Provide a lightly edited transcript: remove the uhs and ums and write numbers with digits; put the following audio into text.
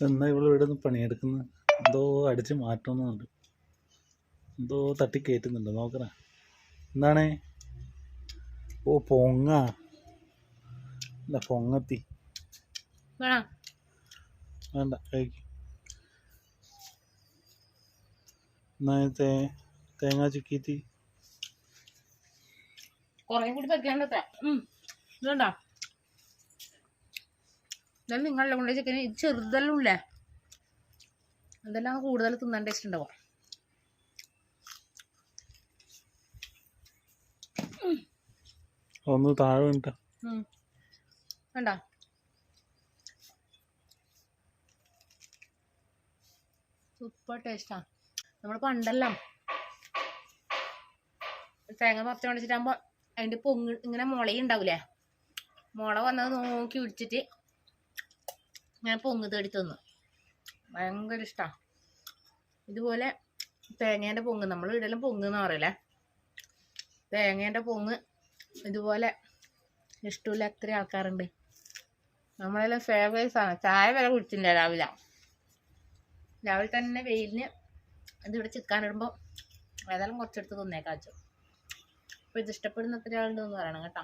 എന്നാ ഇവിടെ ഇവിടെ നിന്ന് പണിയെടുക്കുന്നത് എന്തോ അടിച്ച് മാറ്റുന്നുണ്ട്, എന്തോ തട്ടി കയറ്റുന്നുണ്ട്. നോക്കണേ എന്താണേ? ഓ പൊങ്ങ അല്ല പൊങ്ങത്തി. വേണ്ട കഴിക്കും. എന്നാ തേങ്ങ ചുക്കീത്തി കൊറേ കൂടി പറ്റാണ്ടത്ര. ഇതുണ്ടോ ഇതെല്ലാം നിങ്ങളുടെ കൊണ്ട് ചിക്കന് ഇത് ചെറുതെല്ലാം ഇല്ലേ, അതെല്ലാം കൂടുതൽ തിന്നാൻ ടേസ്റ്റ് ഉണ്ടാവും. ഒന്ന് താഴെ വേണ്ട വേണ്ട സൂപ്പർ ടേസ്റ്റാ. നമ്മൾ പണ്ടെല്ലാം തേങ്ങ പറിച്ച് കൊണ്ടിട്ടാകുമ്പോൾ അതിൻ്റെ പൊങ്ങ് ഇങ്ങനെ മുളയുണ്ടാവില്ലേ, മുള വന്നത് നോക്കി പിടിച്ചിട്ട് ഇങ്ങനെ പൊങ്ങ് തേടി തിന്നു. ഭയങ്കര ഇഷ്ടമാണ്. ഇതുപോലെ തേങ്ങേൻ്റെ പൊങ്ങ്, നമ്മൾ ഇവിടെയെല്ലാം പൊങ്ങ് എന്ന് പറയില്ലേ, തേങ്ങേൻ്റെ പൊങ്ങ് ഇതുപോലെ ഇഷ്ടമില്ല എത്ര ആൾക്കാരുണ്ട്. നമ്മളെല്ലാം ഫേവറേറ്റ്സ് ആണ്. ചായ വരെ കുടിച്ചില്ല രാവിലെ തന്നെ വെയിലിന് ഇതിവിടെ ചിക്കാനിടുമ്പോൾ ഏതായാലും കുറച്ചെടുത്ത് തിന്നേക്കാച്ചു. അപ്പോൾ ഇത് ഇഷ്ടപ്പെടുന്ന എത്ര ആളുണ്ടെന്ന് പറയണം കേട്ടോ.